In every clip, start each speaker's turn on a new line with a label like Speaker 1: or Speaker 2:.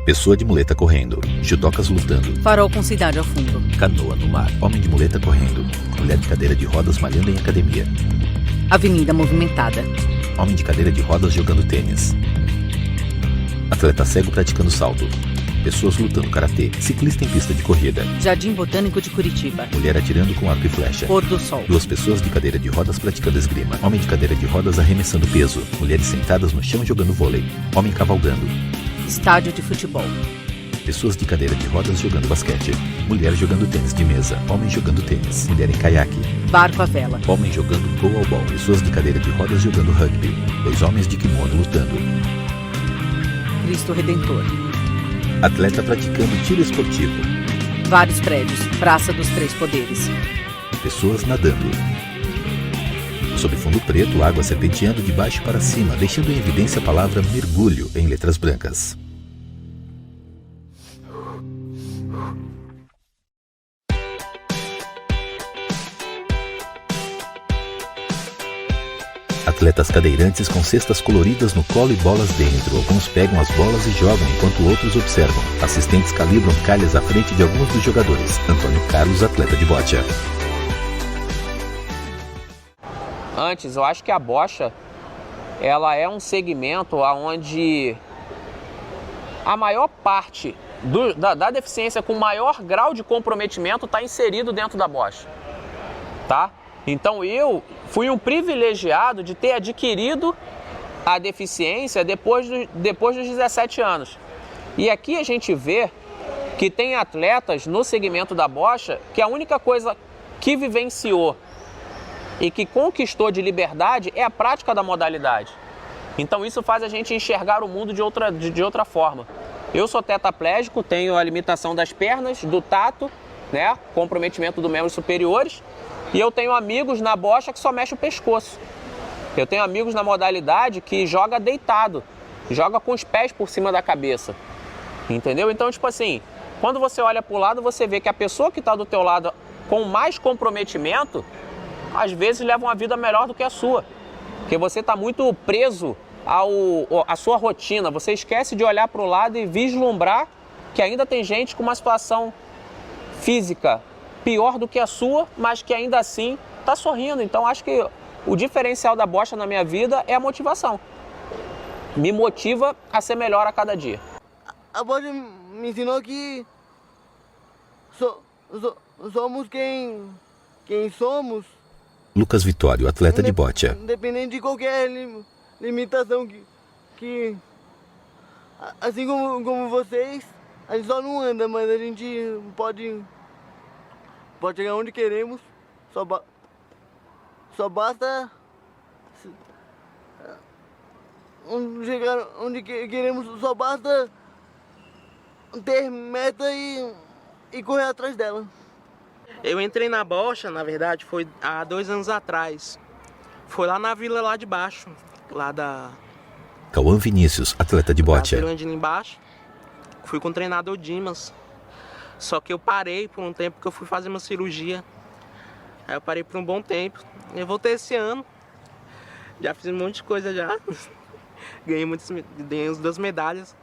Speaker 1: Pessoa de muleta correndo. Judocas lutando.
Speaker 2: Farol com cidade ao fundo.
Speaker 1: Canoa no mar. Homem de muleta correndo. Mulher de cadeira de rodas malhando em academia.
Speaker 2: Avenida movimentada.
Speaker 1: Homem de cadeira de rodas jogando tênis. Atleta cego praticando salto. Pessoas lutando karatê. Ciclista em pista de corrida.
Speaker 2: Jardim Botânico de Curitiba.
Speaker 1: Mulher atirando com arco e flecha.
Speaker 2: Pôr do sol.
Speaker 1: Duas pessoas de cadeira de rodas praticando esgrima. Homem de cadeira de rodas arremessando peso. Mulheres sentadas no chão jogando vôlei. Homem cavalgando.
Speaker 2: Estádio de futebol.
Speaker 1: Pessoas de cadeira de rodas jogando basquete. Mulher jogando tênis de mesa. Homem jogando tênis. Mulher em caiaque.
Speaker 2: Barco à vela.
Speaker 1: Homem jogando goalball. Pessoas de cadeira de rodas jogando rugby. Dois homens de kimono lutando.
Speaker 2: Cristo Redentor.
Speaker 1: Atleta praticando tiro esportivo.
Speaker 2: Vários prédios. Praça dos Três Poderes.
Speaker 1: Pessoas nadando. Sob fundo preto, água serpenteando de baixo para cima, deixando em evidência a palavra mergulho em letras brancas. Atletas cadeirantes com cestas coloridas no colo e bolas dentro. Alguns pegam as bolas e jogam, enquanto outros observam. Assistentes calibram calhas à frente de alguns dos jogadores. Antônio Carlos, atleta de bocha.
Speaker 3: Antes, eu acho que a bocha, ela é um segmento onde a maior parte da deficiência com maior grau de comprometimento está inserido dentro da bocha, tá? Então eu fui um privilegiado de ter adquirido a deficiência depois dos 17 anos. E aqui a gente vê que tem atletas no segmento da bocha que a única coisa que vivenciou e que conquistou de liberdade é a prática da modalidade. Então isso faz a gente enxergar o mundo de outra forma. Eu sou tetraplégico, tenho a limitação das pernas, do tato, né, comprometimento dos membros superiores, e eu tenho amigos na bocha que só mexe o pescoço. Eu tenho amigos na modalidade que joga deitado, joga com os pés por cima da cabeça, entendeu? Então, tipo assim, quando você olha para o lado, você vê que a pessoa que está do teu lado com mais comprometimento, às vezes leva uma vida melhor do que a sua, porque você está muito preso à sua rotina, você esquece de olhar para o lado e vislumbrar que ainda tem gente com uma situação física pior do que a sua, mas que ainda assim está sorrindo. Então acho que o diferencial da bocha na minha vida é a motivação. Me motiva a ser melhor a cada dia.
Speaker 4: A bocha me ensinou que somos quem somos.
Speaker 1: Lucas Vitório, atleta de bocha.
Speaker 4: Independente de qualquer limitação que assim como vocês, a gente só não anda, mas a gente pode chegar onde queremos, só basta chegar onde queremos, só basta ter meta e correr atrás dela.
Speaker 5: Eu entrei na bocha, na verdade, foi há 2 anos atrás. Foi lá na vila lá de baixo, lá da...
Speaker 1: Cauã Vinícius, atleta de bocha.
Speaker 5: Da vila embaixo. Fui com o treinador Dimas. Só que eu parei por um tempo que eu fui fazer uma cirurgia. Aí eu parei por um bom tempo. Eu voltei esse ano. Já fiz um monte de coisa já. Ganhei 2 medalhas.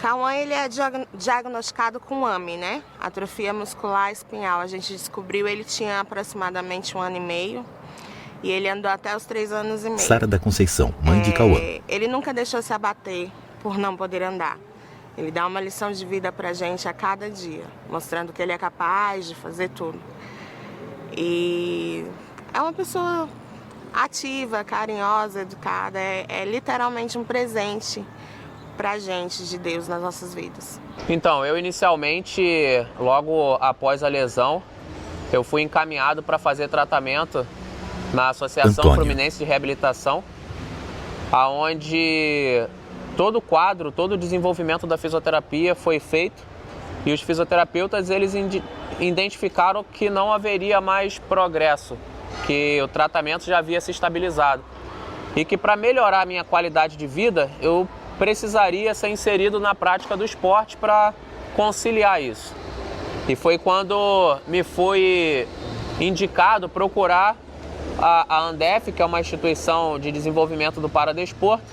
Speaker 6: Cauã, ele é diagnosticado com AME, né? Atrofia muscular espinhal. A gente descobriu, ele tinha aproximadamente 1 ano e meio. E ele andou até os 3 anos e meio.
Speaker 1: Sara da Conceição, mãe de Cauã.
Speaker 6: Ele nunca deixou se abater por não poder andar. Ele dá uma lição de vida pra gente a cada dia, mostrando que ele é capaz de fazer tudo. E é uma pessoa ativa, carinhosa, educada, é literalmente um presente pra gente de Deus nas nossas vidas.
Speaker 3: Então, eu inicialmente, logo após a lesão, eu fui encaminhado para fazer tratamento na Associação Fluminense de Reabilitação, aonde todo o quadro, todo o desenvolvimento da fisioterapia foi feito e os fisioterapeutas eles identificaram que não haveria mais progresso, que o tratamento já havia se estabilizado e que para melhorar a minha qualidade de vida eu precisaria ser inserido na prática do esporte para conciliar isso. E foi quando me foi indicado procurar a Andef, que é uma instituição de desenvolvimento do paradesporto,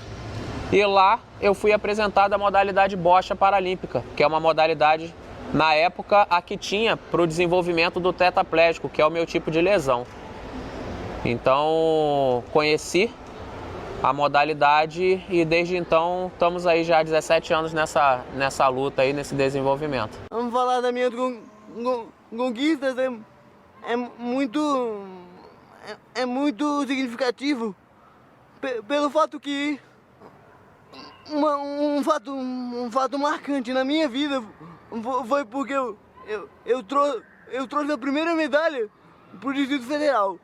Speaker 3: E lá eu fui apresentado a modalidade bocha paralímpica, que é uma modalidade, na época, a que tinha para o desenvolvimento do tetraplégico, que é o meu tipo de lesão. Então, conheci a modalidade e desde então estamos aí já há 17 anos nessa luta aí, nesse desenvolvimento.
Speaker 4: Vamos falar das minhas conquistas, é muito significativo pelo fato que um fato marcante na minha vida foi porque eu trouxe a primeira medalha para o Distrito Federal.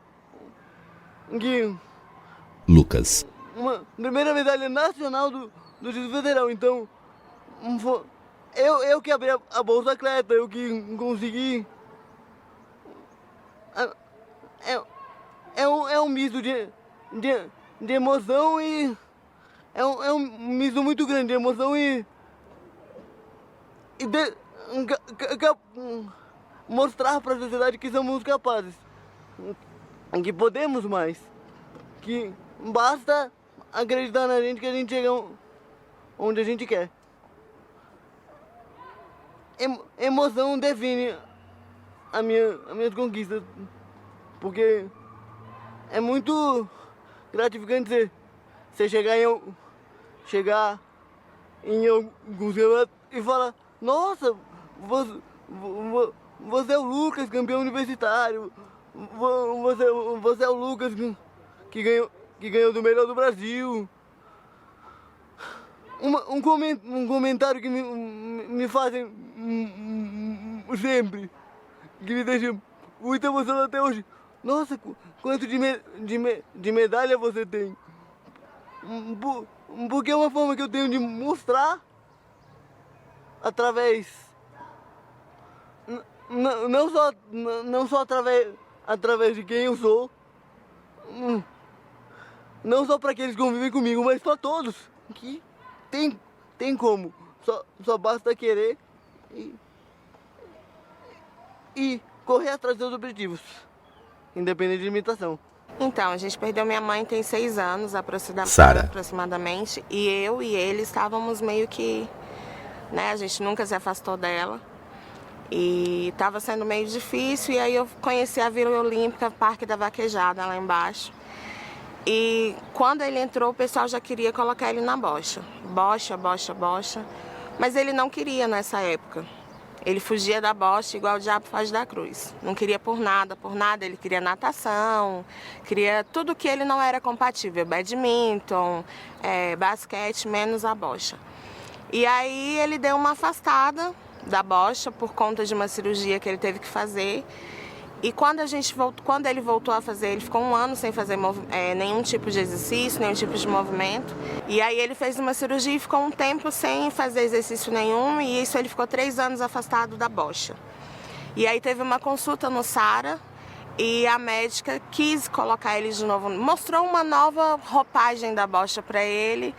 Speaker 1: Lucas.
Speaker 4: Uma primeira medalha nacional do Distrito Federal. Então, eu que abri a Bolsa Atleta, eu que consegui. É um misto de emoção e. É um misto muito grande de emoção e mostrar para a sociedade que somos capazes, que podemos mais, que basta acreditar na gente que a gente chega onde a gente quer. Emoção define as minhas conquistas, porque é muito gratificante você chegar em alguns campeonatos e falar: nossa, você é o Lucas, campeão universitário, você é o Lucas que ganhou do melhor do Brasil. Um comentário que me fazem sempre, que me deixa muito emocionado até hoje: nossa, quanto de medalha você tem? Porque é uma forma que eu tenho de mostrar através, não só através de quem eu sou, não só para aqueles que convivem comigo, mas para todos, que tem como, só basta querer e correr atrás dos objetivos, independente de limitação.
Speaker 6: Então, a gente perdeu minha mãe tem 6 anos
Speaker 1: Sara.
Speaker 6: aproximadamente, e eu e ele estávamos meio que, né, a gente nunca se afastou dela, e estava sendo meio difícil, e aí eu conheci a Vila Olímpica, Parque da Vaquejada, lá embaixo, e quando ele entrou, o pessoal já queria colocar ele na bocha, mas ele não queria nessa época. Ele fugia da bocha igual o diabo faz da cruz. Não queria por nada. Ele queria natação, queria tudo que ele não era compatível. Badminton, basquete, menos a bocha. E aí ele deu uma afastada da bocha por conta de uma cirurgia que ele teve que fazer. E quando ele voltou a fazer, ele ficou 1 ano sem fazer nenhum tipo de exercício, nenhum tipo de movimento. E aí ele fez uma cirurgia e ficou um tempo sem fazer exercício nenhum, e isso ele ficou 3 anos afastado da bocha. E aí teve uma consulta no Sara e a médica quis colocar ele de novo, mostrou uma nova roupagem da bocha para ele,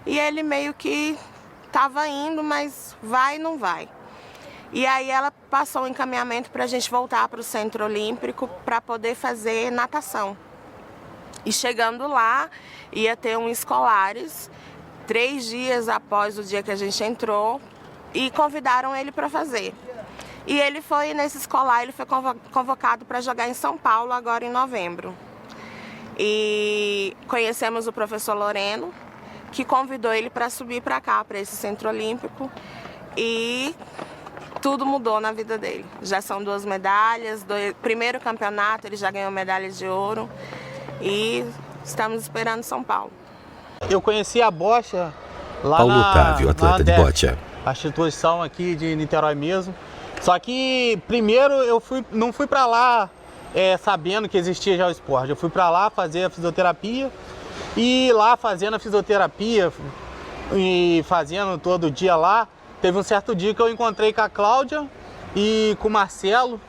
Speaker 6: e ele meio que estava indo, mas vai e não vai. E aí ela passou o encaminhamento para a gente voltar para o Centro Olímpico para poder fazer natação. E chegando lá, ia ter um Escolares, 3 dias após o dia que a gente entrou, e convidaram ele para fazer. E ele foi nesse escolar, ele foi convocado para jogar em São Paulo agora em novembro. E conhecemos o professor Loreno, que convidou ele para subir para cá, para esse Centro Olímpico, e tudo mudou na vida dele. Já são 2 medalhas, primeiro campeonato ele já ganhou medalha de ouro, e estamos esperando São Paulo.
Speaker 7: Eu conheci a bocha lá
Speaker 1: Paulo Otávio, atleta de bocha.
Speaker 7: A instituição aqui de Niterói mesmo. Só que primeiro eu não fui para lá sabendo que existia já o esporte. Eu fui para lá fazer a fisioterapia, e lá fazendo a fisioterapia e fazendo todo dia lá, teve um certo dia que eu encontrei com a Cláudia e com o Marcelo,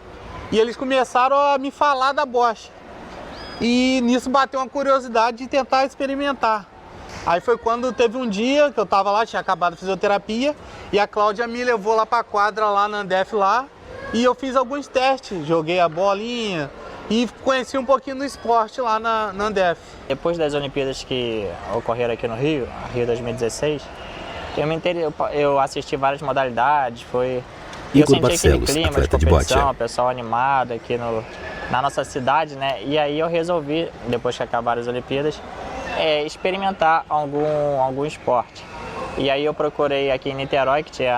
Speaker 7: e eles começaram a me falar da bocha. E nisso bateu uma curiosidade de tentar experimentar. Aí foi quando teve um dia que eu tava lá, tinha acabado a fisioterapia, e a Cláudia me levou lá pra quadra lá na Andef lá, e eu fiz alguns testes, joguei a bolinha, e conheci um pouquinho do esporte lá na Andef.
Speaker 8: Depois das Olimpíadas que ocorreram aqui no Rio 2016, eu assisti várias modalidades, eu
Speaker 1: Igor
Speaker 8: senti aquele
Speaker 1: Barcelos,
Speaker 8: clima de
Speaker 1: atleta de
Speaker 8: competição,
Speaker 1: bote.
Speaker 8: pessoal animado aqui na nossa cidade, né? E aí eu resolvi, depois que acabaram as Olimpíadas, experimentar algum esporte. E aí eu procurei aqui em Niterói, que tinha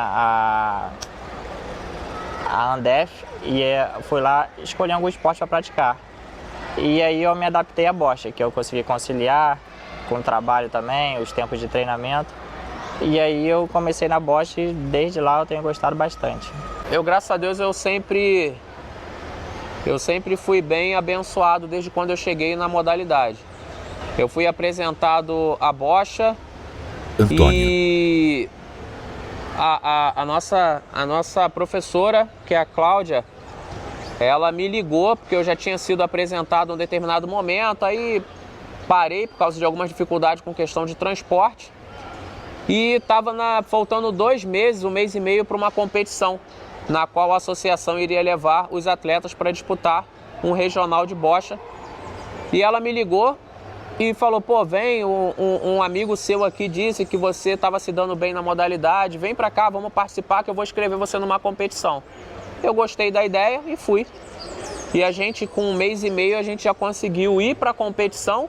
Speaker 8: a Andef, e fui lá escolher algum esporte para praticar. E aí eu me adaptei à bocha, que eu consegui conciliar com o trabalho também, os tempos de treinamento. E aí eu comecei na bocha e desde lá eu tenho gostado bastante.
Speaker 3: Eu, graças a Deus, eu sempre fui bem abençoado desde quando eu cheguei na modalidade. Eu fui apresentado à bocha
Speaker 1: Antônio.
Speaker 3: e a nossa professora, que é a Cláudia, ela me ligou porque eu já tinha sido apresentado em um determinado momento, aí parei por causa de algumas dificuldades com questão de transporte e estava faltando 2 meses, 1 mês e meio para uma competição na qual a associação iria levar os atletas para disputar um regional de bocha. E ela me ligou e falou, pô, vem, um amigo seu aqui disse que você estava se dando bem na modalidade, vem para cá, vamos participar que eu vou escrever você numa competição. Eu gostei da ideia e fui. E a gente, com 1 mês e meio, a gente já conseguiu ir para a competição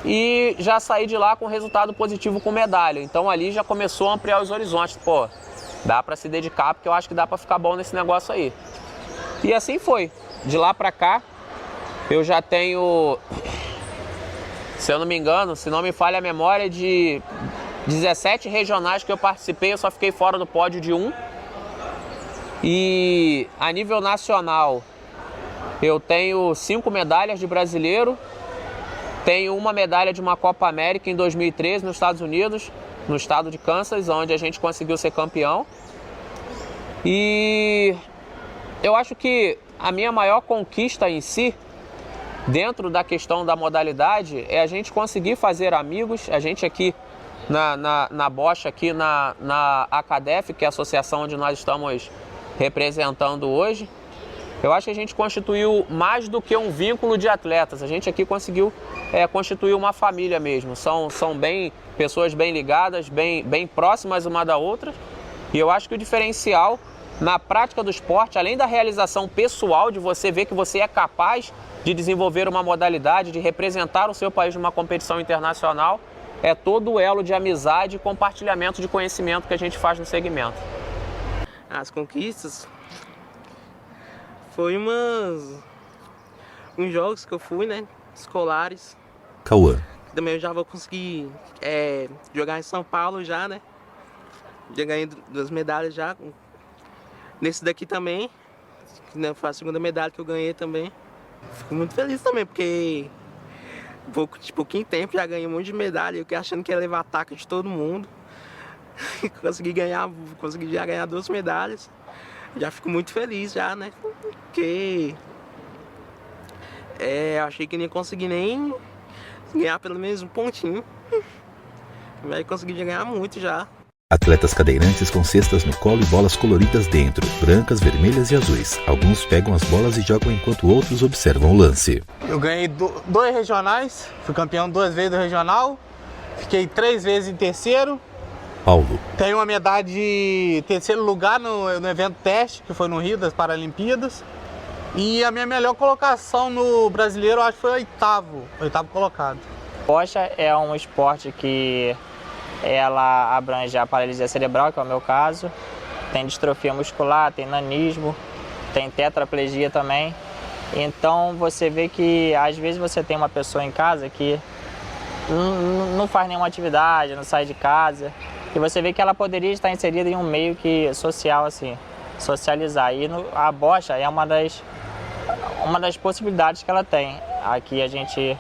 Speaker 3: e já sair de lá com resultado positivo com medalha. Então ali já começou a ampliar os horizontes. Pô, dá para se dedicar porque eu acho que dá para ficar bom nesse negócio aí. E assim foi. De lá para cá, eu já tenho, se eu não me engano, se não me falha a memória, de 17 regionais que eu participei, eu só fiquei fora do pódio de 1. E a nível nacional, eu tenho 5 medalhas de brasileiro, tenho 1 medalha de uma Copa América em 2013 nos Estados Unidos, no estado de Kansas, onde a gente conseguiu ser campeão. E eu acho que a minha maior conquista em si, dentro da questão da modalidade, é a gente conseguir fazer amigos. A gente aqui na bocha, aqui na ACADEF, que é a associação onde nós estamos representando hoje, eu acho que a gente constituiu mais do que um vínculo de atletas. A gente aqui conseguiu constituir uma família mesmo. São pessoas bem ligadas, bem próximas uma da outra. E eu acho que o diferencial na prática do esporte, além da realização pessoal, de você ver que você é capaz de desenvolver uma modalidade, de representar o seu país numa competição internacional, é todo o elo de amizade e compartilhamento de conhecimento que a gente faz no segmento.
Speaker 5: As conquistas foi uns jogos que eu fui, né, escolares.
Speaker 1: Cauã.
Speaker 5: Também eu já vou conseguir jogar em São Paulo já, né? Já ganhei 2 medalhas já. Nesse daqui também, né, foi a 2ª medalha que eu ganhei também. Fico muito feliz também, porque de pouquinho tempo já ganhei um monte de medalha. Eu que achando que ia levar ataque de todo mundo. consegui já ganhar 2 medalhas. Já fico muito feliz já, né? Porque eu achei que nem ia conseguir nem ganhar pelo menos um pontinho. Mas consegui ganhar muito já.
Speaker 1: Atletas cadeirantes com cestas no colo e bolas coloridas dentro, brancas, vermelhas e azuis. Alguns pegam as bolas e jogam enquanto outros observam o lance.
Speaker 7: Eu ganhei 2 regionais, fui campeão 2 vezes do regional, fiquei 3 vezes em terceiro.
Speaker 1: Paulo.
Speaker 7: Tenho uma medalha de terceiro lugar no evento teste, que foi no Rio das Paralimpíadas. E a minha melhor colocação no brasileiro, acho que foi oitavo colocado.
Speaker 8: Bocha é um esporte que ela abrange a paralisia cerebral, que é o meu caso. Tem distrofia muscular, tem nanismo, tem tetraplegia também. Então você vê que às vezes você tem uma pessoa em casa que não faz nenhuma atividade, não sai de casa. E você vê que ela poderia estar inserida em um meio social, assim, socializar. E a bocha é uma das possibilidades que ela tem. Aqui a gente,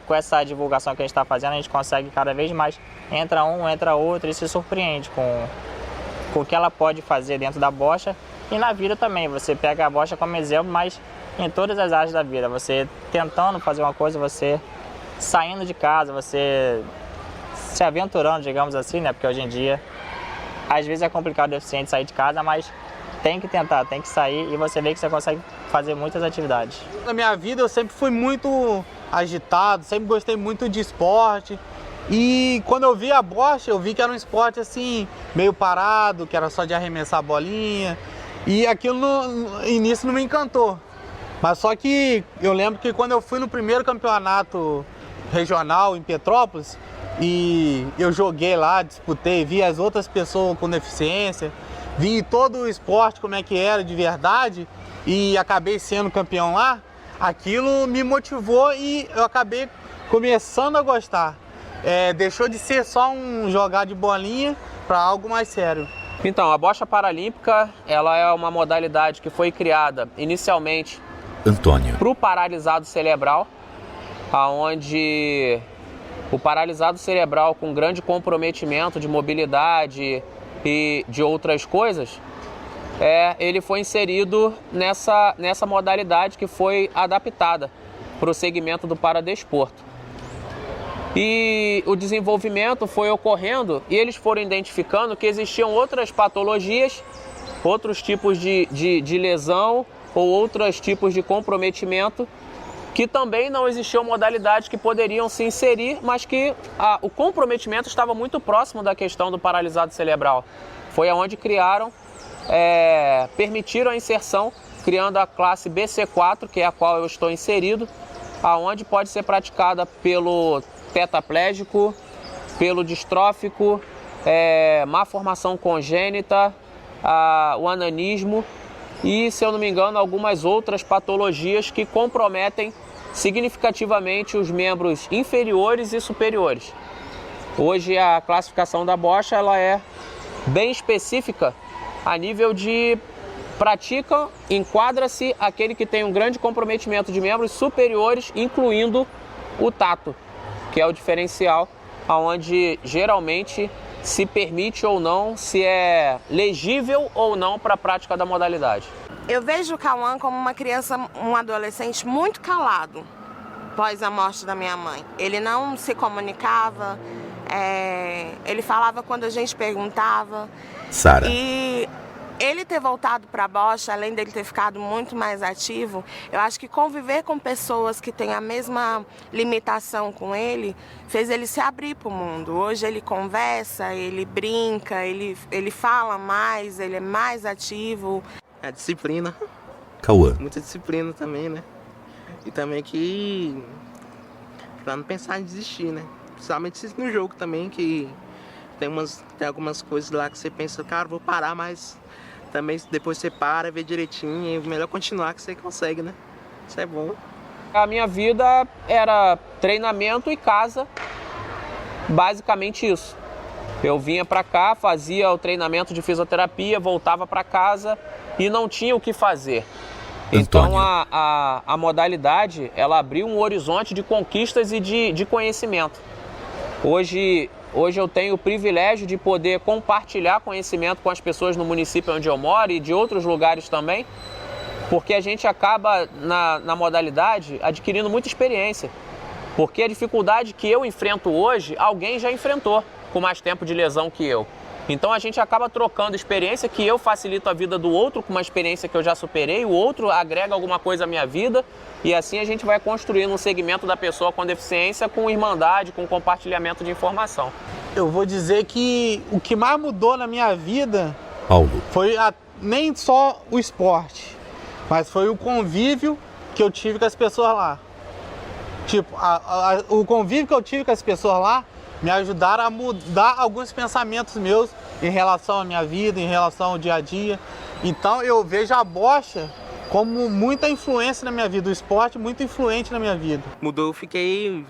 Speaker 8: com essa divulgação que a gente está fazendo, a gente consegue cada vez mais, entra um, entra outro e se surpreende com o que ela pode fazer dentro da bocha. E na vida também, você pega a bocha como exemplo, mas em todas as áreas da vida. Você tentando fazer uma coisa, você saindo de casa, você se aventurando, digamos assim, né? Porque hoje em dia, às vezes é complicado o deficiente sair de casa, mas tem que tentar, tem que sair e você vê que você consegue fazer muitas atividades.
Speaker 7: Na minha vida eu sempre fui muito agitado, sempre gostei muito de esporte. E quando eu vi a bocha, eu vi que era um esporte assim, meio parado, que era só de arremessar a bolinha. E aquilo no início não me encantou. Mas só que eu lembro que quando eu fui no primeiro campeonato regional em Petrópolis, e eu joguei lá, disputei, vi as outras pessoas com deficiência, vi todo o esporte como é que era de verdade e acabei sendo campeão lá, aquilo me motivou e eu acabei começando a gostar. Deixou de ser só um jogar de bolinha para algo mais sério.
Speaker 3: Então, a bocha paralímpica, ela é uma modalidade que foi criada inicialmente
Speaker 1: Antônio,
Speaker 3: para o paralisado cerebral, onde o paralisado cerebral com grande comprometimento de mobilidade e de outras coisas, ele foi inserido nessa modalidade que foi adaptada para o segmento do paradesporto. E o desenvolvimento foi ocorrendo e eles foram identificando que existiam outras patologias, outros tipos de lesão ou outros tipos de comprometimento que também não existiam modalidades que poderiam se inserir, mas que o comprometimento estava muito próximo da questão do paralisado cerebral. Foi onde permitiram a inserção, criando a classe BC4, que é a qual eu estou inserido, aonde pode ser praticada pelo tetraplégico, pelo distrófico, má formação congênita, o ananismo e, se eu não me engano, algumas outras patologias que comprometem significativamente os membros inferiores e superiores. Hoje a classificação da bocha ela é bem específica a nível de enquadra-se aquele que tem um grande comprometimento de membros superiores, incluindo o tato, que é o diferencial, onde geralmente se permite ou não, se é legível ou não para a prática da modalidade.
Speaker 6: Eu vejo o Cauã como uma criança, um adolescente muito calado, após a morte da minha mãe. Ele não se comunicava, ele falava quando a gente perguntava.
Speaker 1: Sara.
Speaker 6: E ele ter voltado para a bocha, além dele ter ficado muito mais ativo, eu acho que conviver com pessoas que têm a mesma limitação com ele, fez ele se abrir para o mundo. Hoje ele conversa, ele brinca, ele fala mais, ele é mais ativo.
Speaker 5: É disciplina.
Speaker 1: Cauã.
Speaker 5: Muita disciplina também, né? E também pra não pensar em desistir, né? Principalmente no jogo também, que tem algumas coisas lá que você pensa, cara, vou parar, mas também depois você para, vê direitinho, e é melhor continuar que você consegue, né? Isso é bom.
Speaker 3: A minha vida era treinamento e casa, basicamente isso. Eu vinha para cá, fazia o treinamento de fisioterapia, voltava para casa e não tinha o que fazer. Então a modalidade, ela abriu um horizonte de conquistas e de conhecimento. Hoje eu tenho o privilégio de poder compartilhar conhecimento com as pessoas no município onde eu moro e de outros lugares também, porque a gente acaba na modalidade adquirindo muita experiência. Porque a dificuldade que eu enfrento hoje, alguém já enfrentou com mais tempo de lesão que eu. Então a gente acaba trocando experiência, que eu facilito a vida do outro com uma experiência que eu já superei, o outro agrega alguma coisa à minha vida e assim a gente vai construindo um segmento da pessoa com deficiência com irmandade, com compartilhamento de informação.
Speaker 7: Eu vou dizer que o que mais mudou na minha vida,
Speaker 1: Paulo,
Speaker 7: foi nem só o esporte, mas foi o convívio que eu tive com as pessoas lá. Tipo, o convívio que eu tive com as pessoas lá me ajudaram a mudar alguns pensamentos meus em relação à minha vida, em relação ao dia a dia. Então eu vejo a bocha como muita influência na minha vida, o esporte muito influente na minha vida.
Speaker 5: Mudou, eu fiquei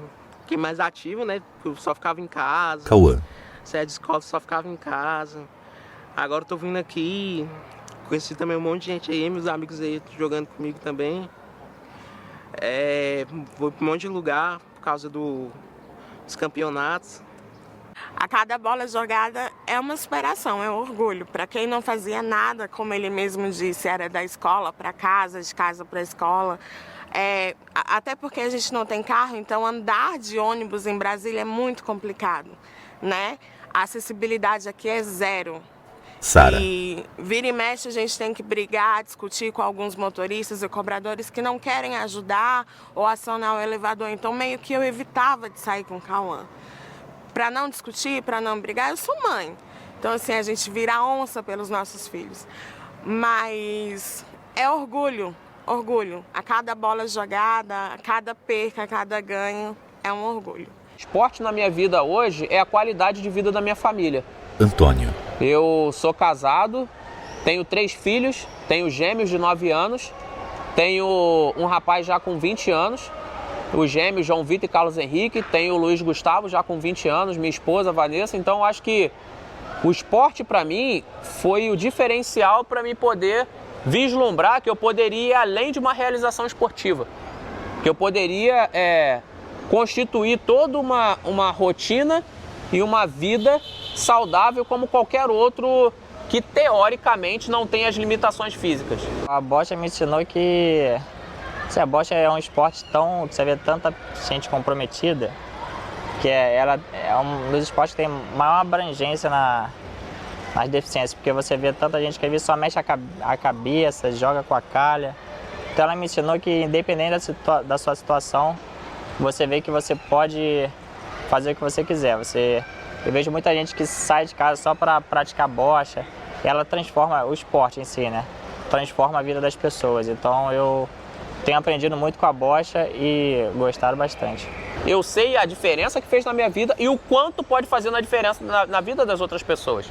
Speaker 5: mais ativo, né? Eu só ficava em casa.
Speaker 1: Cauã.
Speaker 5: Saía de escola, só ficava em casa. Agora eu tô vindo aqui, conheci também um monte de gente aí, meus amigos aí jogando comigo também. Vou para um monte de lugar por causa dos campeonatos.
Speaker 6: A cada bola jogada é uma superação, é um orgulho. Para quem não fazia nada, como ele mesmo disse, era da escola para casa, de casa para escola. Até porque a gente não tem carro, então andar de ônibus em Brasília é muito complicado, né? A acessibilidade aqui é zero.
Speaker 1: Sara.
Speaker 6: E vira e mexe a gente tem que brigar, discutir com alguns motoristas e cobradores que não querem ajudar ou acionar o elevador. Então meio que eu evitava de sair com o Cauã. Para não discutir, para não brigar, eu sou mãe. Então assim, a gente vira onça pelos nossos filhos. Mas é orgulho, orgulho. A cada bola jogada, a cada perca, a cada ganho, é um orgulho.
Speaker 3: Esporte na minha vida hoje é a qualidade de vida da minha família.
Speaker 1: Antônio.
Speaker 3: Eu sou casado, tenho 3 filhos, tenho gêmeos de 9 anos, tenho um rapaz já com 20 anos, os gêmeos João Vitor e Carlos Henrique, tenho o Luiz Gustavo já com 20 anos, minha esposa Vanessa. Então eu acho que o esporte para mim foi o diferencial para mim poder vislumbrar que eu poderia ir além de uma realização esportiva, que eu poderia constituir toda uma rotina e uma vida saudável como qualquer outro que teoricamente não tem as limitações físicas.
Speaker 8: A bocha me ensinou que a bocha é um esporte tão, que você vê tanta gente comprometida, que ela é um dos esportes que tem maior abrangência nas deficiências, porque você vê tanta gente que às vezes só mexe a cabeça, joga com a calha. Então ela me ensinou que independente da sua situação, você vê que você pode fazer o que você quiser. Eu vejo muita gente que sai de casa só para praticar bocha, e ela transforma o esporte em si, né? Transforma a vida das pessoas. Então eu tenho aprendido muito com a bocha e gostado bastante.
Speaker 3: Eu sei a diferença que fez na minha vida e o quanto pode fazer na diferença na vida das outras pessoas.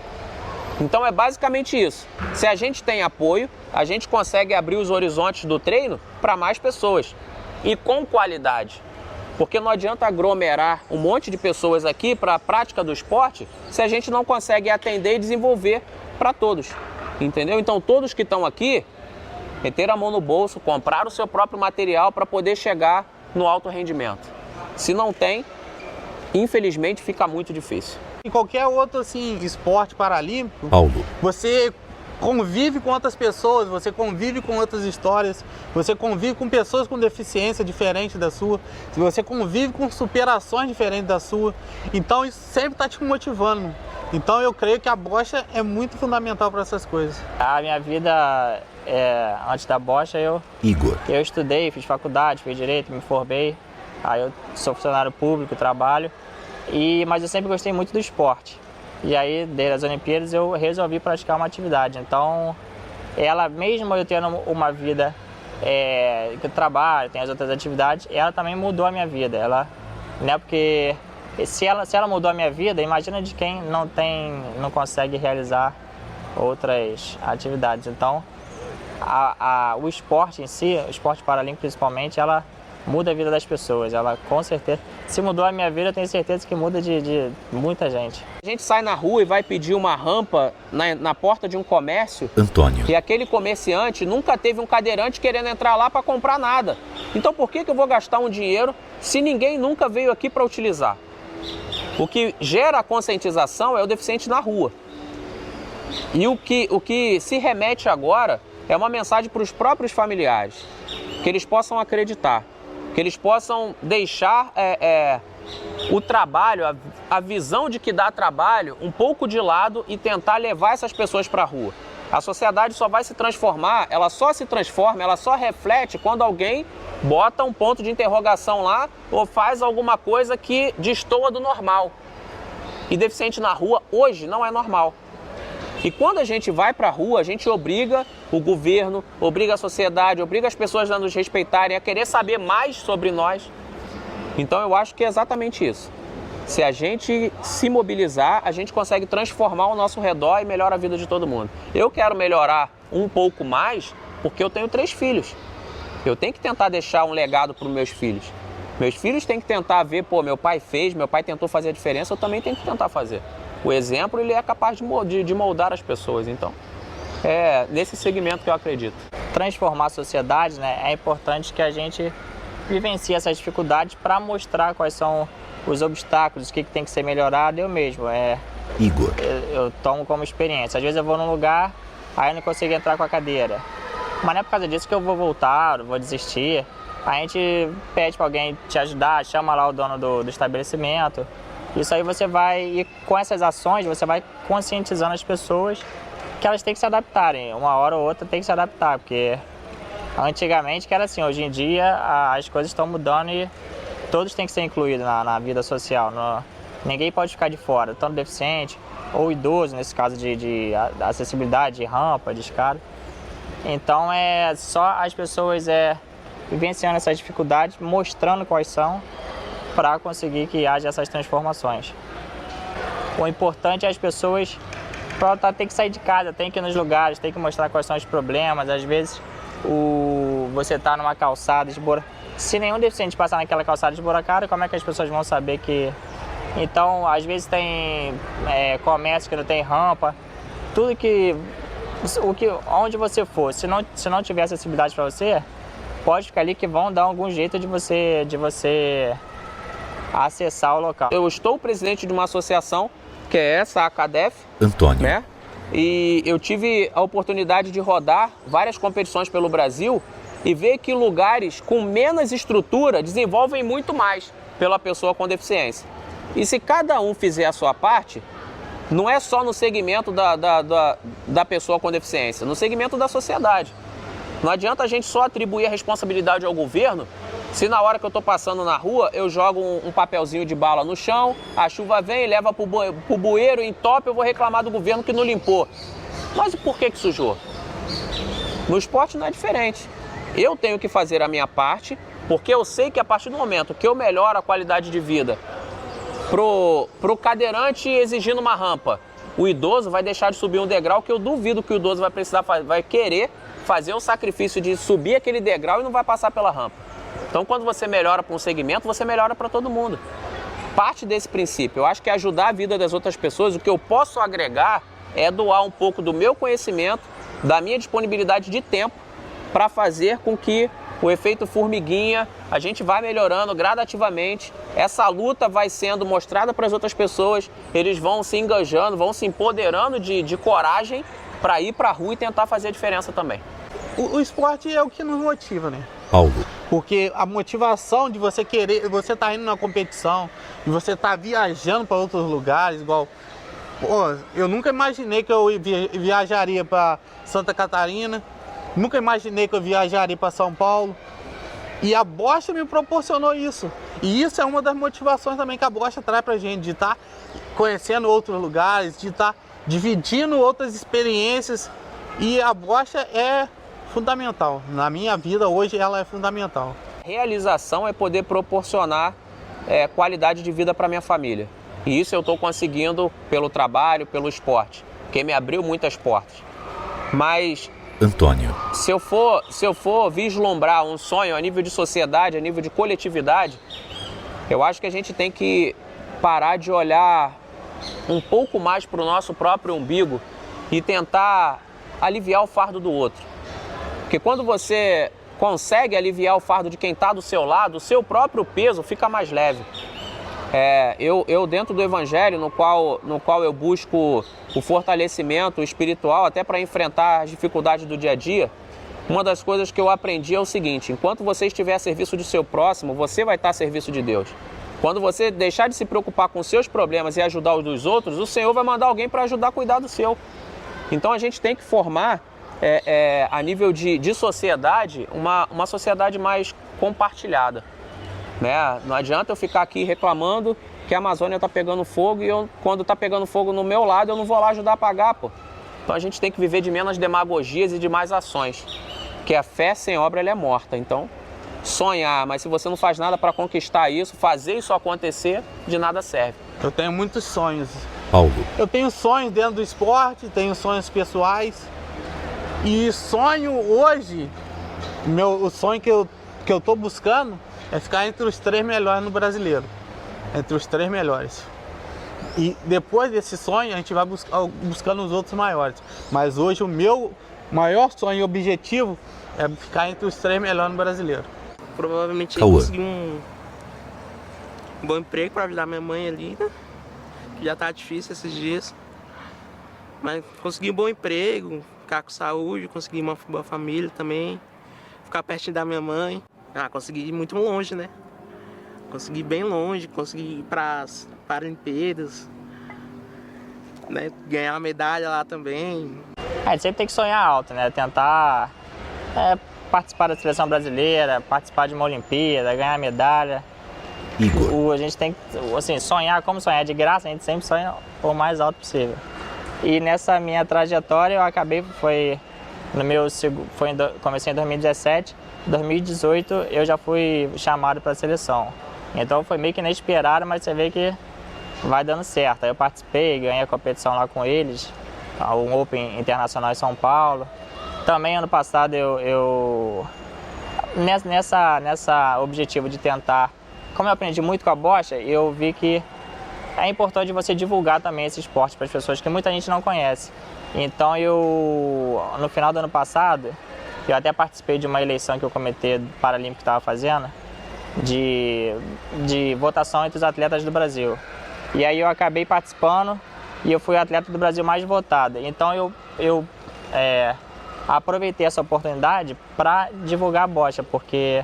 Speaker 3: Então é basicamente isso. Se a gente tem apoio, a gente consegue abrir os horizontes do treino para mais pessoas e com qualidade. Porque não adianta aglomerar um monte de pessoas aqui para a prática do esporte se a gente não consegue atender e desenvolver para todos, entendeu? Então todos que estão aqui, meteram a mão no bolso, compraram o seu próprio material para poder chegar no alto rendimento. Se não tem, infelizmente fica muito difícil.
Speaker 7: Em qualquer outro esporte paralímpico,
Speaker 1: Paulo.
Speaker 7: você convive com outras pessoas, você convive com outras histórias, você convive com pessoas com deficiência diferente da sua, você convive com superações diferentes da sua, então isso sempre está te motivando. Então eu creio que a bocha é muito fundamental para essas coisas.
Speaker 8: A minha vida, antes da bocha,
Speaker 1: Igor.
Speaker 8: Eu estudei, fiz faculdade, fiz direito, me formei, aí eu sou funcionário público, trabalho, mas eu sempre gostei muito do esporte. E aí, desde as Olimpíadas, eu resolvi praticar uma atividade. Então, mesmo eu tendo uma vida que eu trabalho, tem as outras atividades, ela também mudou a minha vida. Né, porque se ela mudou a minha vida, imagina de quem não consegue realizar outras atividades. Então, o esporte em si, o esporte paralímpico principalmente, ela muda a vida das pessoas. Ela, com certeza, se mudou a minha vida, eu tenho certeza que muda de muita gente.
Speaker 3: A gente sai na rua e vai pedir uma rampa na porta de um comércio.
Speaker 1: Antônio.
Speaker 3: E aquele comerciante nunca teve um cadeirante querendo entrar lá para comprar nada. Então por que eu vou gastar um dinheiro se ninguém nunca veio aqui para utilizar? O que gera a conscientização é o deficiente na rua. E o que se remete agora é uma mensagem para os próprios familiares, que eles possam acreditar, que eles possam deixar o trabalho, a visão de que dá trabalho um pouco de lado e tentar levar essas pessoas para a rua. A sociedade só vai se transformar, ela só se transforma, ela só reflete quando alguém bota um ponto de interrogação lá ou faz alguma coisa que destoa do normal. E deficiente na rua hoje não é normal. E quando a gente vai para a rua, a gente obriga o governo, obriga a sociedade, obriga as pessoas a nos respeitarem, a querer saber mais sobre nós. Então eu acho que é exatamente isso. Se a gente se mobilizar, a gente consegue transformar o nosso redor e melhora a vida de todo mundo. Eu quero melhorar um pouco mais porque eu tenho 3 filhos. Eu tenho que tentar deixar um legado para os meus filhos. Meus filhos têm que tentar ver, meu pai fez, meu pai tentou fazer a diferença, eu também tenho que tentar fazer. O exemplo, ele é capaz de moldar as pessoas, então é nesse segmento que eu acredito.
Speaker 8: Transformar a sociedade, né, é importante que a gente vivencie essas dificuldades para mostrar quais são os obstáculos, o que tem que ser melhorado. Eu mesmo,
Speaker 1: Igor.
Speaker 8: Eu tomo como experiência. Às vezes eu vou num lugar, aí eu não consigo entrar com a cadeira. Mas não é por causa disso que eu vou voltar, vou desistir. A gente pede para alguém te ajudar, chama lá o dono do estabelecimento. Isso aí você vai, e com essas ações, você vai conscientizando as pessoas que elas têm que se adaptarem. Uma hora ou outra tem que se adaptar, porque antigamente que era assim, hoje em dia as coisas estão mudando e todos têm que ser incluídos na vida social. Ninguém pode ficar de fora, tanto deficiente ou idoso, nesse caso de acessibilidade, de rampa, de escada. Então é só as pessoas vivenciando essas dificuldades, mostrando quais são, para conseguir que haja essas transformações. O importante é as pessoas ter que sair de casa, tem que ir nos lugares, tem que mostrar quais são os problemas. Às vezes você está numa calçada esburacada. Se nenhum deficiente passar naquela calçada esburacada, como é que as pessoas vão saber que... Então, às vezes tem comércio que não tem rampa. Tudo onde você for, se não tiver acessibilidade para você, pode ficar ali que vão dar algum jeito de você acessar o local.
Speaker 3: Eu estou presidente de uma associação, que é essa, a ACADEF,
Speaker 1: Antônio.
Speaker 3: né? E eu tive a oportunidade de rodar várias competições pelo Brasil e ver que lugares com menos estrutura desenvolvem muito mais pela pessoa com deficiência. E se cada um fizer a sua parte, não é só no segmento da pessoa com deficiência, no segmento da sociedade. Não adianta a gente só atribuir a responsabilidade ao governo se na hora que eu estou passando na rua eu jogo um papelzinho de bala no chão, a chuva vem, leva para o bueiro, entope, eu vou reclamar do governo que não limpou. Mas por que sujou? No esporte não é diferente. Eu tenho que fazer a minha parte, porque eu sei que a partir do momento que eu melhoro a qualidade de vida pro cadeirante exigindo uma rampa, o idoso vai deixar de subir um degrau que eu duvido que o idoso vai querer fazer o sacrifício de subir aquele degrau e não vai passar pela rampa. Então, quando você melhora para um segmento, você melhora para todo mundo. Parte desse princípio, eu acho que ajudar a vida das outras pessoas, o que eu posso agregar é doar um pouco do meu conhecimento, da minha disponibilidade de tempo, para fazer com que o efeito formiguinha, a gente vai melhorando gradativamente, essa luta vai sendo mostrada para as outras pessoas, eles vão se engajando, vão se empoderando de coragem para ir para a rua e tentar fazer a diferença também.
Speaker 7: O esporte é o que nos motiva, né?
Speaker 1: Paulo.
Speaker 7: Porque a motivação de você querer, você tá indo na competição, de você tá viajando para outros lugares, igual... Pô, eu nunca imaginei que eu viajaria para Santa Catarina, nunca imaginei que eu viajaria para São Paulo. E a bocha me proporcionou isso. E isso é uma das motivações também que a bocha traz pra gente, de estar conhecendo outros lugares, de estar dividindo outras experiências. E a bocha é fundamental. Na minha vida hoje ela é fundamental.
Speaker 3: Realização é poder proporcionar qualidade de vida para minha família. E isso eu estou conseguindo pelo trabalho, pelo esporte, que me abriu muitas portas. Mas
Speaker 1: Antônio.
Speaker 3: Se eu for vislumbrar um sonho a nível de sociedade, a nível de coletividade, eu acho que a gente tem que parar de olhar um pouco mais para o nosso próprio umbigo e tentar aliviar o fardo do outro. Porque quando você consegue aliviar o fardo de quem está do seu lado, o seu próprio peso fica mais leve. Eu dentro do Evangelho, no qual eu busco o fortalecimento espiritual até para enfrentar as dificuldades do dia a dia, uma das coisas que eu aprendi é o seguinte: enquanto você estiver a serviço do seu próximo, você vai estar a serviço de Deus. Quando você deixar de se preocupar com os seus problemas e ajudar os dos outros, o Senhor vai mandar alguém para ajudar a cuidar do seu. Então a gente tem que formar, a nível de sociedade, uma sociedade mais compartilhada. Né? Não adianta eu ficar aqui reclamando que a Amazônia está pegando fogo e quando está pegando fogo no meu lado eu não vou lá ajudar a apagar, pô. Então a gente tem que viver de menos demagogias e de mais ações, porque a fé sem obra ela é morta. Então sonhar, mas se você não faz nada para conquistar isso, fazer isso acontecer, de nada serve.
Speaker 7: Eu tenho muitos sonhos.
Speaker 1: Paulo.
Speaker 7: Eu tenho sonhos dentro do esporte, tenho sonhos pessoais e sonho hoje, o sonho que eu estou buscando é ficar entre os 3 melhores no brasileiro. Entre os 3 melhores. E depois desse sonho, a gente vai buscando os outros maiores. Mas hoje o meu maior sonho e objetivo é ficar entre os 3 melhores no brasileiro.
Speaker 5: Provavelmente eu consegui um bom emprego para ajudar minha mãe ali, né? Que já tá difícil esses dias. Mas consegui um bom emprego, ficar com saúde, consegui uma boa família também. Ficar pertinho da minha mãe. Consegui ir muito longe, né? Consegui ir bem longe, consegui ir para as Paralimpíadas, né? Ganhar uma medalha lá também.
Speaker 8: A gente sempre tem que sonhar alto, né? Tentar participar da seleção brasileira, participar de uma Olimpíada, ganhar medalha.
Speaker 1: Igor.
Speaker 8: A gente tem que, assim, sonhar como sonhar de graça, a gente sempre sonha o mais alto possível. E nessa minha trajetória eu acabei, comecei em 2017, 2018 eu já fui chamado para a seleção. Então foi meio que inesperado, mas você vê que vai dando certo. Aí eu participei, ganhei a competição lá com eles, o Open Internacional em São Paulo. Também ano passado nessa objetivo de tentar, como eu aprendi muito com a bocha, eu vi que é importante você divulgar também esse esporte para as pessoas que muita gente não conhece. Então no final do ano passado, eu até participei de uma eleição que o Comitê Paralímpico estava fazendo, de votação entre os atletas do Brasil. E aí eu acabei participando e eu fui o atleta do Brasil mais votado. Então eu aproveitei essa oportunidade para divulgar a bocha, porque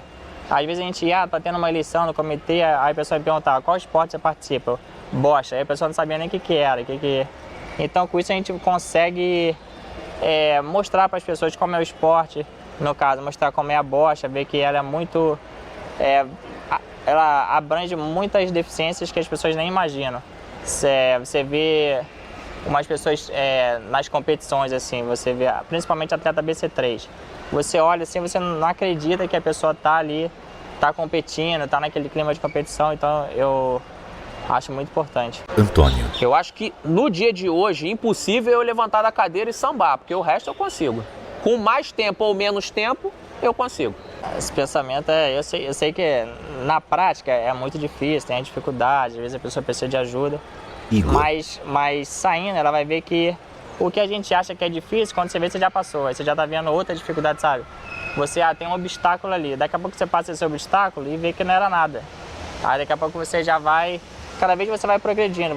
Speaker 8: às vezes a gente ia, tá tendo uma eleição no comitê, aí a pessoa me perguntava qual esporte você participa, bocha, aí a pessoa não sabia nem o que era, Então com isso a gente consegue mostrar para as pessoas como é o esporte, no caso, mostrar como é a bocha, ver que ela é muito, ela abrange muitas deficiências que as pessoas nem imaginam. Você vê umas pessoas nas competições, assim, você vê, principalmente atleta BC3, você olha assim, você não acredita que a pessoa está ali, está competindo, está naquele clima de competição, então eu acho muito importante.
Speaker 1: Antônio.
Speaker 3: Eu acho que no dia de hoje, impossível eu levantar da cadeira e sambar, porque o resto eu consigo. Com mais tempo ou menos tempo, eu consigo.
Speaker 8: Esse pensamento, eu sei que na prática é muito difícil, tem dificuldade, às vezes a pessoa precisa de ajuda.
Speaker 1: Igor.
Speaker 8: Mas saindo, ela vai ver que o que a gente acha que é difícil, quando você vê, você já passou. Aí você já tá vendo outra dificuldade, sabe? Você tem um obstáculo ali. Daqui a pouco você passa esse obstáculo e vê que não era nada. Aí daqui a pouco você já vai... Cada vez você vai progredindo.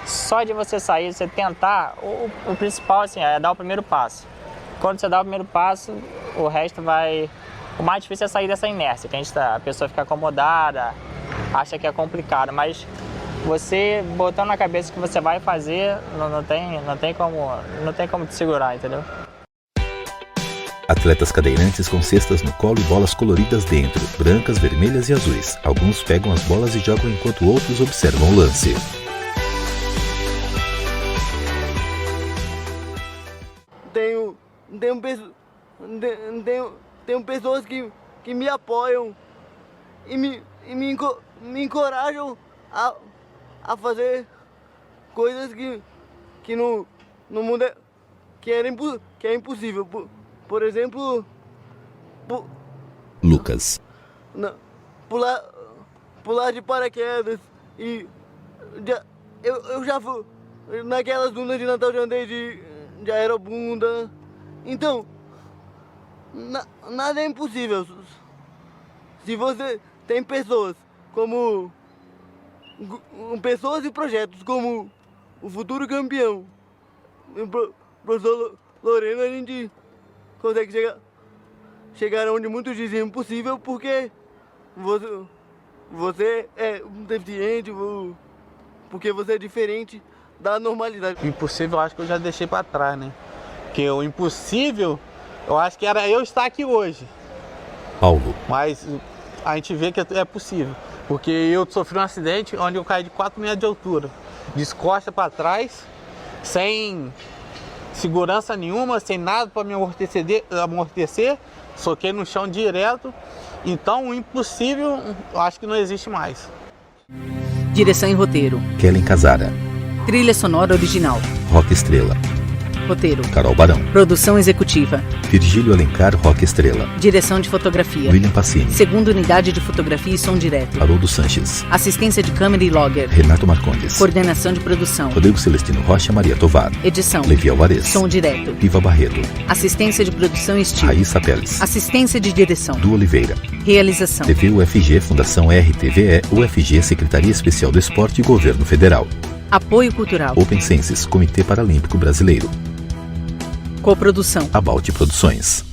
Speaker 8: Só de você sair, você tentar... O principal, assim, é dar o primeiro passo. Quando você dá o primeiro passo, o resto vai... O mais difícil é sair dessa inércia, que a pessoa fica acomodada, acha que é complicado, mas... Você botando na cabeça que você vai fazer, não tem como te segurar, entendeu?
Speaker 1: Atletas cadeirantes com cestas no colo e bolas coloridas dentro, brancas, vermelhas e azuis. Alguns pegam as bolas e jogam enquanto outros observam o lance.
Speaker 4: Tenho pessoas que me apoiam e me encorajam a fazer coisas que no mundo que é impossível. Por exemplo,
Speaker 1: Lucas.
Speaker 4: Pular de paraquedas e eu já fui naquelas dunas de Natal, já andei de aerobunda. Então, nada é impossível. Se você tem pessoas e projetos como o futuro campeão, o professor Lorena, a gente consegue chegar onde muitos dizem impossível, porque você é deficiente, porque você é diferente da normalidade.
Speaker 7: O impossível eu acho que eu já deixei para trás, né? Porque o impossível, eu acho que era eu estar aqui hoje.
Speaker 1: Paulo.
Speaker 7: Mas a gente vê que é possível. Porque eu sofri um acidente onde eu caí de 4 metros de altura, de costas para trás, sem segurança nenhuma, sem nada para me amortecer, soquei no chão direto. Então o impossível, eu acho que não existe mais.
Speaker 2: Direção e roteiro:
Speaker 1: Kellen Casara.
Speaker 2: Trilha sonora original:
Speaker 1: Rock Estrela.
Speaker 2: Roteiro:
Speaker 1: Carol Barão.
Speaker 2: Produção executiva:
Speaker 1: Virgílio Alencar, Rock Estrela.
Speaker 2: Direção de fotografia:
Speaker 1: William Pacini.
Speaker 2: Segunda unidade de fotografia e som direto:
Speaker 1: Haroldo Sanches.
Speaker 2: Assistência de câmera e logger:
Speaker 1: Renato Marcondes.
Speaker 2: Coordenação de produção:
Speaker 1: Rodrigo Celestino Rocha, Maria Tovar.
Speaker 2: Edição:
Speaker 1: Levi Alvarez.
Speaker 2: Som direto:
Speaker 1: Iva Barreto.
Speaker 2: Assistência de produção e estilo:
Speaker 1: Raíssa Teles.
Speaker 2: Assistência de direção:
Speaker 1: Du Oliveira.
Speaker 2: Realização:
Speaker 1: TV UFG, Fundação RTVE, UFG, Secretaria Especial do Esporte e Governo Federal.
Speaker 2: Apoio cultural:
Speaker 1: Open Senses, Comitê Paralímpico Brasileiro.
Speaker 2: Coprodução:
Speaker 1: About Produções.